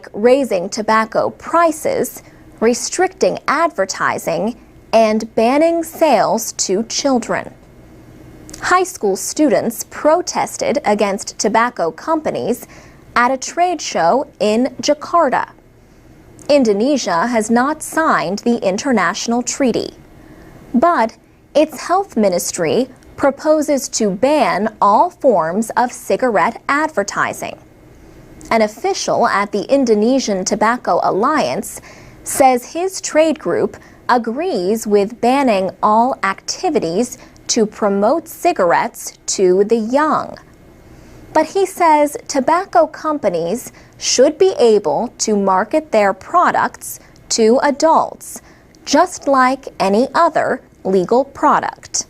like raising tobacco prices, restricting advertising, and banning sales to children. High school students protested against tobacco companies at a trade show in Jakarta. Indonesia has not signed the international treaty, but its health ministry proposes to ban all forms of cigarette advertising. An official at the Indonesian Tobacco Alliance says his trade group agrees with banning all activities to promote cigarettes to the young. But he says tobacco companies should be able to market their products to adults, just like any other legal product.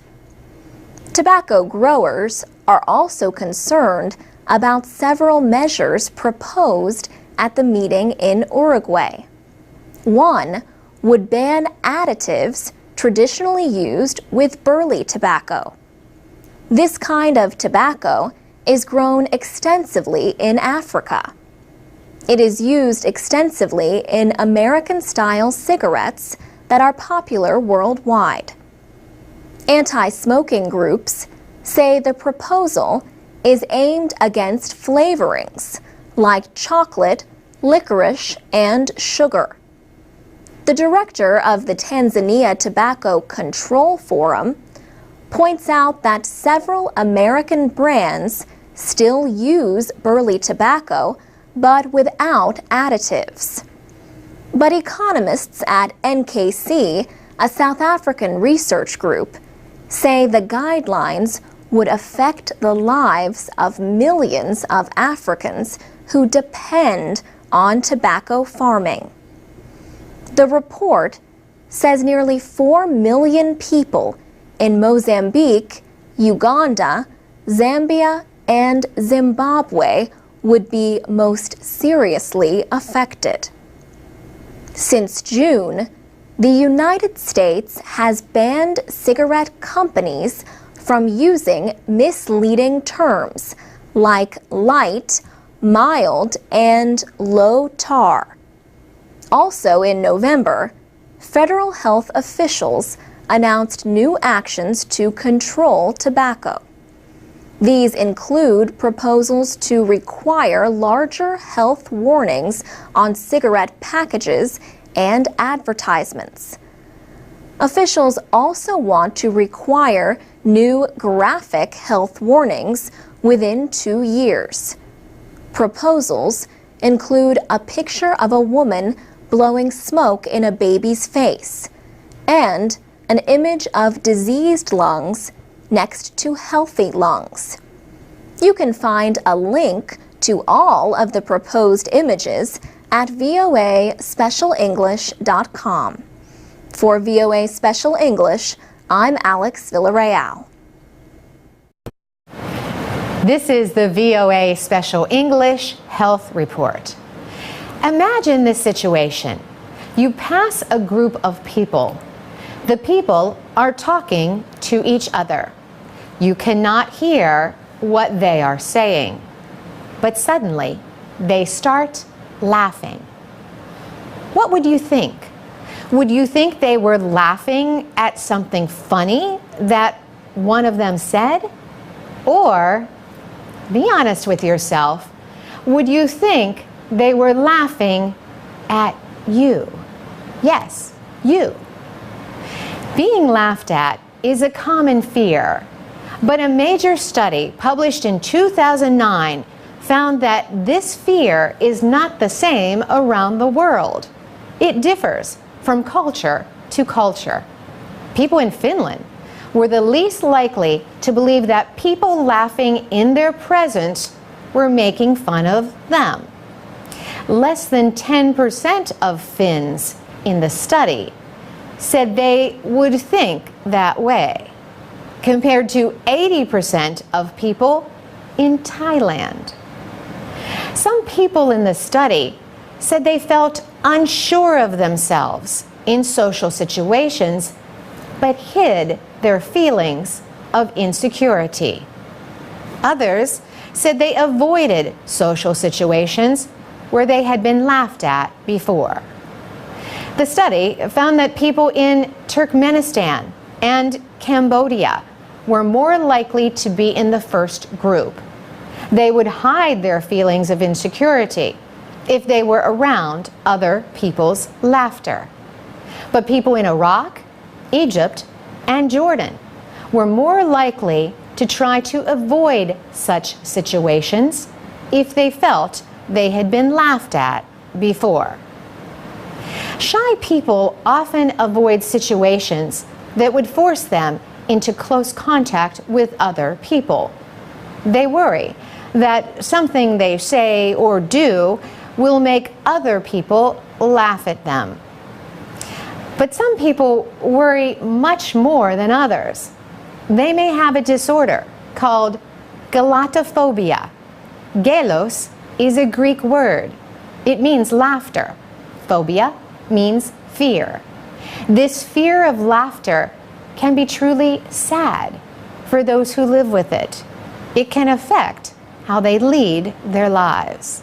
Tobacco growers are also concerned about several measures proposed at the meeting in Uruguay. One would ban additives traditionally used with burley tobacco. This kind of tobacco is grown extensively in Africa. It is used extensively in American-style cigarettes that are popular worldwide. Anti-smoking groups say the proposal is aimed against flavorings like chocolate, licorice, and sugar. The director of the Tanzania Tobacco Control Forum points out that several American brands still use burley tobacco, but without additives. But economists at NKC, a South African research group, say the guidelines would affect the lives of millions of Africans who depend on tobacco farming. The report says nearly 4 million people in Mozambique, Uganda, Zambia, and Zimbabwe would be most seriously affected. Since June, the United States has banned cigarette companies from using misleading terms like light, mild, and low tar. Also in November, federal health officials announced new actions to control tobacco. These include proposals to require larger health warnings on cigarette packages and advertisements. Officials also want to require new graphic health warnings within 2 years. Proposals include a picture of a woman blowing smoke in a baby's face and an image of diseased lungs next to healthy lungs. You can find a link to all of the proposed images at voaspecialenglish.com. For VOA Special English, I'm Alex Villarreal. This is the VOA Special English Health Report. Imagine this situation. You pass a group of people. The people are talking to each other. You cannot hear what they are saying. But suddenly, they start laughing. What would you think? Would you think they were laughing at something funny that one of them said? Or, be honest with yourself, would you think they were laughing at you? Yes, you. Being laughed at is a common fear, but a major study published in 2009 found that this fear is not the same around the world. It differs from culture to culture. People in Finland were the least likely to believe that people laughing in their presence were making fun of them. Less than 10% of Finns in the study said they would think that way, compared to 80% of people in Thailand. Some people in the study said they felt unsure of themselves in social situations, but hid their feelings of insecurity. Others said they avoided social situations where they had been laughed at before. The study found that people in Turkmenistan and Cambodia were more likely to be in the first group. They would hide their feelings of insecurity if they were around other people's laughter. But people in Iraq, Egypt, and Jordan were more likely to try to avoid such situations if they felt they had been laughed at before. Shy people often avoid situations that would force them into close contact with other people. They worry that something they say or do will make other people laugh at them. But some people worry much more than others. They may have a disorder called galatophobia. Gelos is a Greek word. It means laughter. Phobia means fear. This fear of laughter can be truly sad for those who live with it. It can affect how they lead their lives.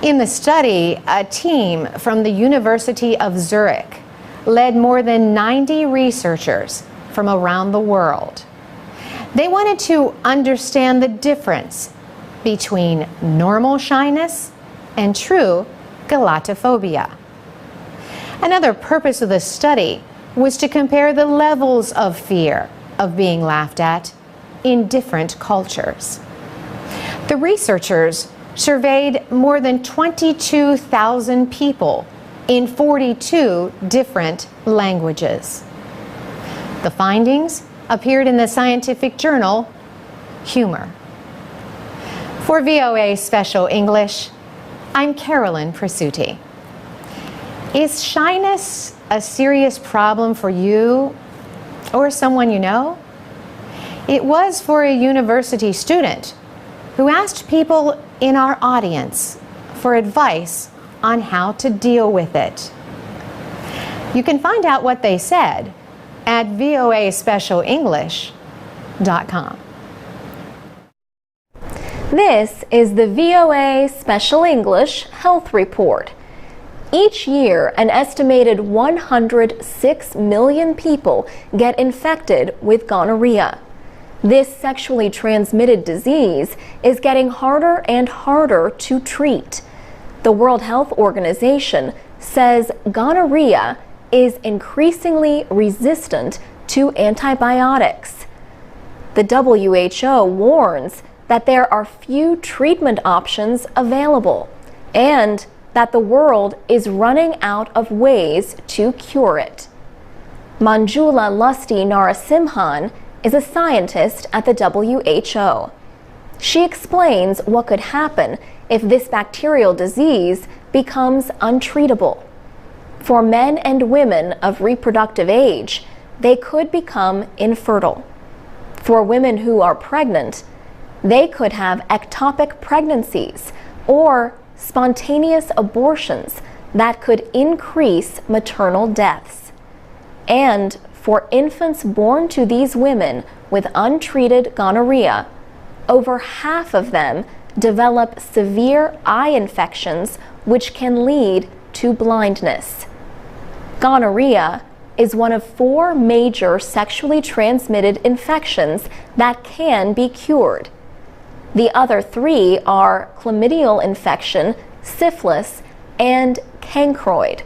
In the study, a team from the University of Zurich led more than 90 researchers from around the world. They wanted to understand the difference between normal shyness and true galatophobia. Another purpose of the study was to compare the levels of fear of being laughed at in different cultures. The researchers surveyed more than 22,000 people in 42 different languages. The findings appeared in the scientific journal Humor. For VOA Special English, I'm Carolyn Presutti. Is shyness a serious problem for you or someone you know? It was for a university student who asked people in our audience for advice on how to deal with it. You can find out what they said at voaspecialenglish.com. This is the VOA Special English Health Report. Each year, an estimated 106 million people get infected with gonorrhea. This sexually transmitted disease is getting harder and harder to treat. The World Health Organization says gonorrhea is increasingly resistant to antibiotics. The WHO warns that there are few treatment options available and that the world is running out of ways to cure it. Manjula Lusty Narasimhan is a scientist at the WHO. She explains what could happen if this bacterial disease becomes untreatable. For men and women of reproductive age, they could become infertile. For women who are pregnant, they could have ectopic pregnancies or spontaneous abortions that could increase maternal deaths. And for infants born to these women with untreated gonorrhea, over half of them develop severe eye infections which can lead to blindness. Gonorrhea is one of 4 major sexually transmitted infections that can be cured. The other 3 are chlamydial infection, syphilis, and chancroid.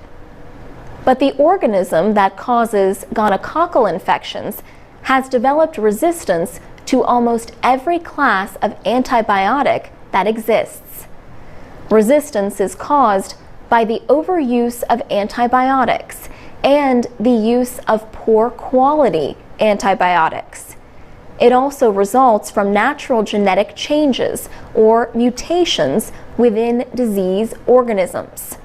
But the organism that causes gonococcal infections has developed resistance to almost every class of antibiotic that exists. Resistance is caused by the overuse of antibiotics and the use of poor quality antibiotics. It also results from natural genetic changes or mutations within disease organisms.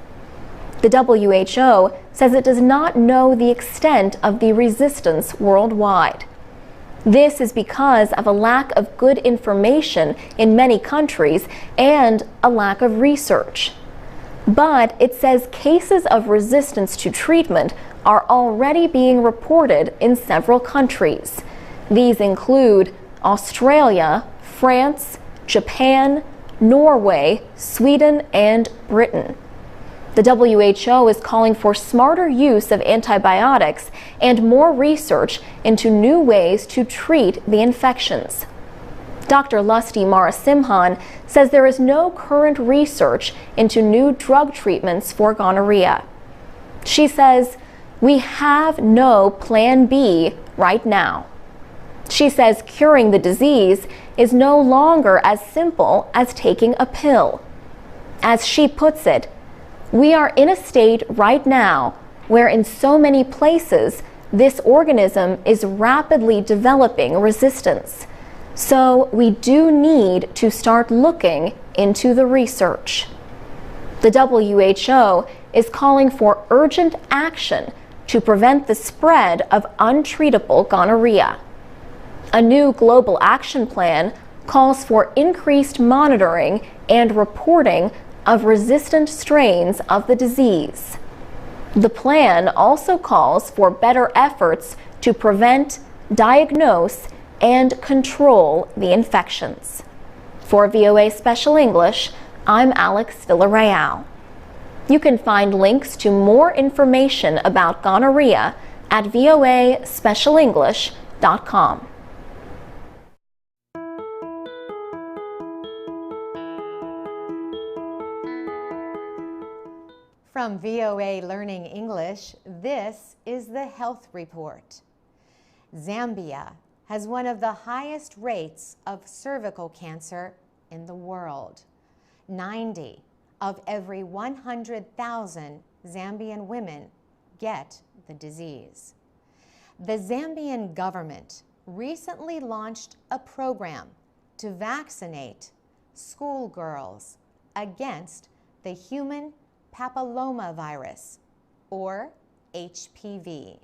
The WHO says it does not know the extent of the resistance worldwide. This is because of a lack of good information in many countries and a lack of research. But it says cases of resistance to treatment are already being reported in several countries. These include Australia, France, Japan, Norway, Sweden, and Britain. The WHO is calling for smarter use of antibiotics and more research into new ways to treat the infections. Dr. Lusty Marasimhan says there is no current research into new drug treatments for gonorrhea. She says, "We have no plan B right now." She says curing the disease is no longer as simple as taking a pill. As she puts it, "We are in a state right now where in so many places this organism is rapidly developing resistance. So we do need to start looking into the research." The WHO is calling for urgent action to prevent the spread of untreatable gonorrhea. A new global action plan calls for increased monitoring and reporting of resistant strains of the disease. The plan also calls for better efforts to prevent, diagnose, and control the infections. For VOA Special English, I'm Alex Villarreal. You can find links to more information about gonorrhea at voaspecialenglish.com. From VOA Learning English, this is the Health Report. Zambia has one of the highest rates of cervical cancer in the world. 90 of every 100,000 Zambian women get the disease. The Zambian government recently launched a program to vaccinate schoolgirls against the human papillomavirus, or HPV.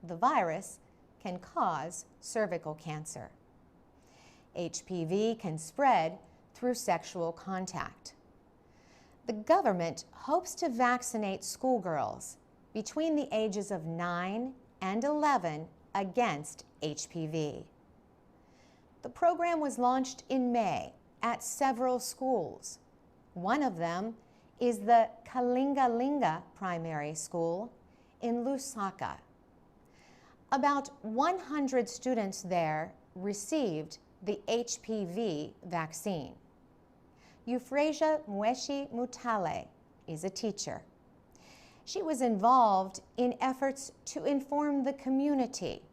The virus can cause cervical cancer. HPV can spread through sexual contact. The government hopes to vaccinate schoolgirls between the ages of 9 and 11 against HPV. The program was launched in May at several schools. One of them is the Kalingalinga Primary School in Lusaka. About 100 students there received the HPV vaccine. Euphrasia Mweshi Mutale is a teacher. She was involved in efforts to inform the community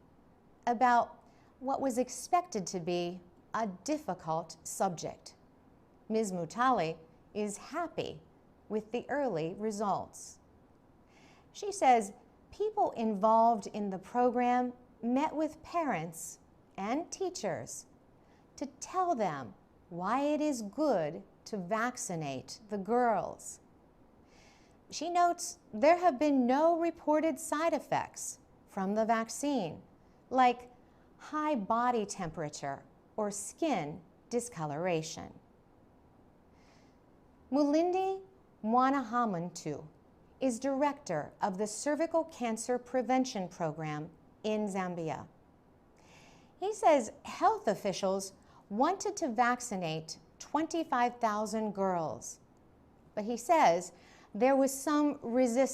about what was expected to be a difficult subject. Ms. Mutale is happy with the early results. She says people involved in the program met with parents and teachers to tell them why it is good to vaccinate the girls. She notes there have been no reported side effects from the vaccine, like high body temperature or skin discoloration. Mulindi Mwanahamuntu is director of the Cervical Cancer Prevention Program in Zambia. He says health officials wanted to vaccinate 25,000 girls, but he says there was some resistance